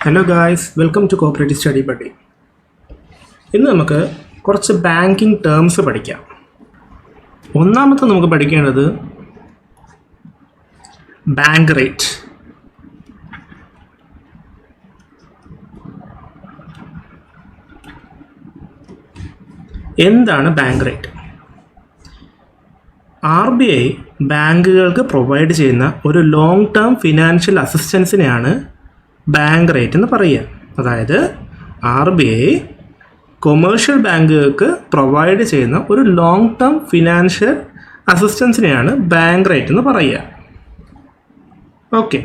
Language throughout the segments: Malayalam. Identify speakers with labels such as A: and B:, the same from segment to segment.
A: Hello guys, welcome to cooperative study buddy. ഇന്ന് നമുക്ക് കുറച്ച് ബാങ്കിങ് ടേംസ് പഠിക്കാം. ഒന്നാമത്തെ നമുക്ക് പഠിക്കേണ്ടത് ബാങ്ക് റേറ്റ്. എന്താണ് ബാങ്ക് റേറ്റ്? RBI ബാങ്കുകൾക്ക് പ്രൊവൈഡ് ചെയ്യുന്ന ഒരു ലോങ് ടേം ഫിനാൻഷ്യൽ അസിസ്റ്റൻസിനെയാണ് ബാങ്ക് റേറ്റ് എന്ന് പറയുക. അതായത് RBI കൊമേഴ്ഷ്യൽ ബാങ്കുകൾക്ക് പ്രൊവൈഡ് ചെയ്യുന്ന ഒരു ലോങ് ടേം ഫിനാൻഷ്യൽ അസിസ്റ്റൻസിനെയാണ് ബാങ്ക് റേറ്റ് എന്ന് പറയുക. ഓക്കെ,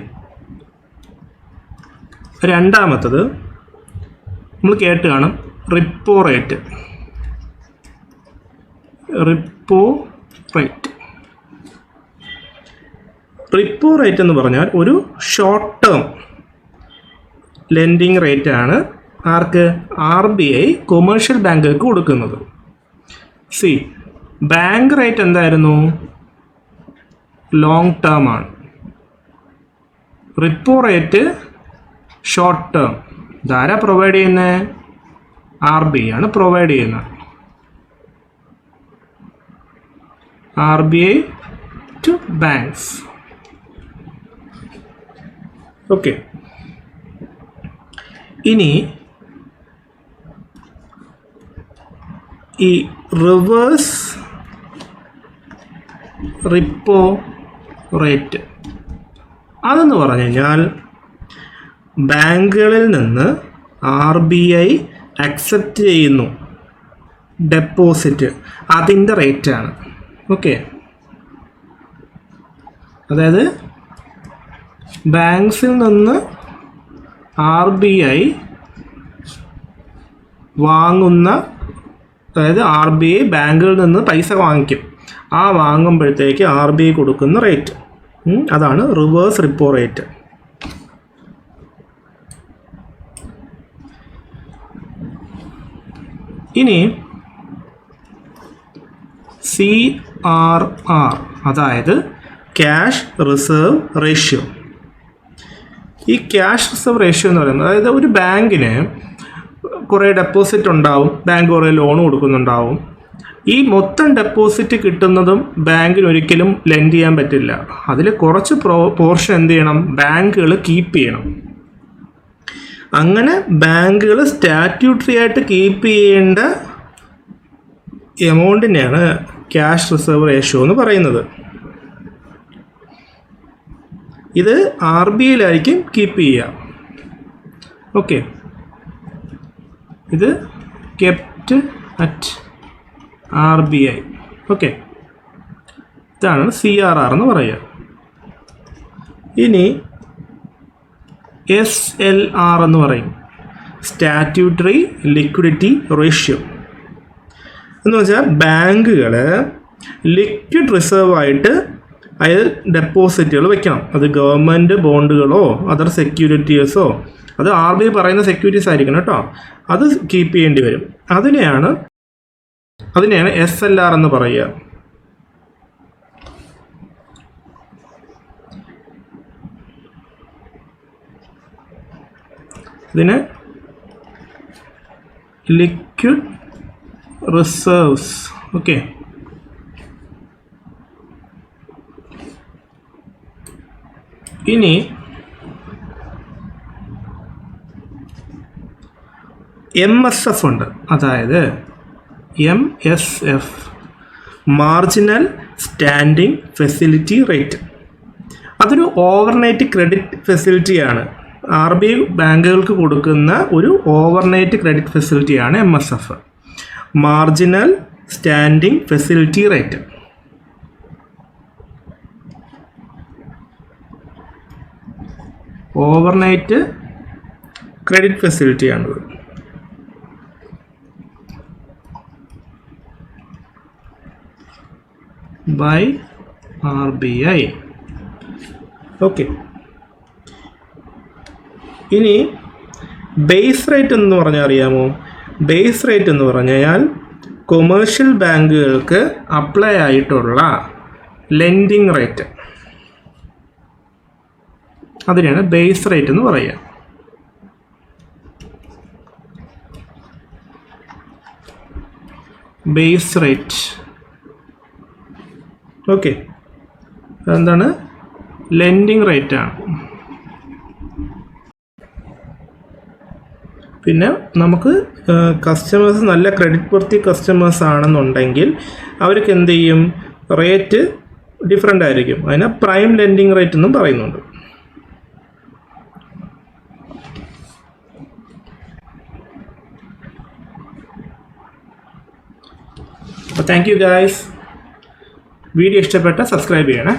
A: രണ്ടാമത്തത് നമ്മൾ കേട്ട് കാണും, റിപ്പോ റേറ്റ്. റിപ്പോ റേറ്റ് എന്ന് പറഞ്ഞാൽ ഒരു ഷോർട്ട് ടേം ലെൻഡിങ് റേറ്റ് ആണ് ആർക്ക്? RBI കൊമേഴ്ഷ്യൽ ബാങ്കുകൾക്ക് കൊടുക്കുന്നത്. ബാങ്ക് റേറ്റ് എന്തായിരുന്നു? ലോങ് ടേം ആണ്. Repo rate short term. ഇതാരാ പ്രൊവൈഡ് ചെയ്യുന്നത്? RBI ആണ് പ്രൊവൈഡ് ചെയ്യുന്നത്. RBI to banks. ഓക്കെ, ഇനി ഈ റിവേഴ്സ് റിപ്പോ റേറ്റ് അതെന്ന് പറഞ്ഞു കഴിഞ്ഞാൽ ബാങ്കുകളിൽ നിന്ന് RBI അക്സെപ്റ്റ് ചെയ്യുന്നു ഡെപ്പോസിറ്റ്, അതിൻ്റെ റേറ്റാണ്. ഓക്കെ, അതായത് ബാങ്ക്സിൽ നിന്ന് RBI വാങ്ങുന്ന, അതായത് RBI ബാങ്കുകളിൽ നിന്ന് പൈസ വാങ്ങിക്കും, ആ വാങ്ങുമ്പോഴത്തേക്ക് RBI കൊടുക്കുന്ന റേറ്റ്, അതാണ് റിവേഴ്സ് റിപ്പോ റേറ്റ്. ഇനി CRR, അതായത് ക്യാഷ് റിസർവ് റേഷ്യോ. ഈ ക്യാഷ് റിസർവ് റേഷ്യോ എന്ന് പറയുന്നത്, അതായത് ഒരു ബാങ്കിന് കുറേ ഡെപ്പോസിറ്റ് ഉണ്ടാവും, ബാങ്ക് കുറേ ലോൺ കൊടുക്കുന്നുണ്ടാവും. ഈ മൊത്തം ഡെപ്പോസിറ്റ് കിട്ടുന്നതും ബാങ്കിന് ഒരിക്കലും ലെൻഡ് ചെയ്യാൻ പറ്റില്ല. അതിൽ കുറച്ച് പോർഷൻ എന്ത് ചെയ്യണം? ബാങ്കുകൾ കീപ്പ് ചെയ്യണം. അങ്ങനെ ബാങ്കുകൾ സ്റ്റാറ്റ്യൂട്ടറി ആയിട്ട് കീപ്പ് ചെയ്യേണ്ട എമൗണ്ടിനെയാണ് ക്യാഷ് റിസർവ് റേഷ്യോ എന്ന് പറയുന്നത്. ഇത് RBIയിലായിരിക്കും കീപ്പ് ചെയ്യുക. ഓക്കെ, ഇത് കെപ്റ്റ് അറ്റ് RBI. ഓക്കെ, ഇതാണ് CRR എന്ന് പറയുക. ഇനി SLR എന്ന് പറയും, സ്റ്റാറ്റ്യൂട്ടറി ലിക്വിഡിറ്റി റേഷ്യോ. എന്ന് വെച്ചാൽ ബാങ്കുകൾ ലിക്വിഡ് റിസർവ് ആയിട്ട് അതായത് ഡെപ്പോസിറ്റുകൾ വെക്കണം. അത് ഗവൺമെൻറ് ബോണ്ടുകളോ അതർ സെക്യൂരിറ്റീസോ, അത് RBI പറയുന്ന സെക്യൂരിറ്റീസ് ആയിരിക്കണം കേട്ടോ, അത് കീപ്പ് ചെയ്യേണ്ടി വരും. അതിനെയാണ് SLR എന്ന് പറയുക. ഇതിന് ലിക്വിഡ് റിസർവ്സ്. ഓക്കെ, ഇനി MSF ഉണ്ട്, അതായത് MSF, marginal standing facility rate. അതൊരു ഓവർനൈറ്റ് ക്രെഡിറ്റ് ഫെസിലിറ്റിയാണ്. RBI ബാങ്കുകൾക്ക് കൊടുക്കുന്ന ഒരു ഓവർനൈറ്റ് ക്രെഡിറ്റ് ഫെസിലിറ്റിയാണ് MSF, marginal standing facility rate. Overnight credit ഫെസിലിറ്റിയാണത്. By RBI. ഓക്കെ, ഇനി ബേസ് റേറ്റ് എന്ന് പറഞ്ഞാൽ അറിയാമോ? ബേസ് റേറ്റ് എന്ന് പറഞ്ഞാൽ കൊമേഴ്ഷ്യൽ ബാങ്കുകൾക്ക് അപ്ലൈ ആയിട്ടുള്ള ലെൻഡിങ് റേറ്റ്. അതിനെയാണ് ബേസ് റേറ്റ് എന്ന് പറയുക. Base rate. ഓക്കെ, അതെന്താണ്? ലെൻഡിങ് റേറ്റ് ആണ്. പിന്നെ നമുക്ക് കസ്റ്റമേഴ്സ് നല്ല ക്രെഡിറ്റ് വർത്തി കസ്റ്റമേഴ്സ് ആണെന്നുണ്ടെങ്കിൽ അവർക്ക് എന്ത് ചെയ്യും? റേറ്റ് ഡിഫറെൻ്റ് ആയിരിക്കും. അതിനെ പ്രൈം ലെൻഡിങ് റേറ്റ് എന്നും പറയുന്നുണ്ട്. അപ്പോൾ താങ്ക് യു ഗായ്സ്. വീഡിയോ ഇഷ്ടപ്പെട്ട സബ്സ്ക്രൈബ് ചെയ്യണേ.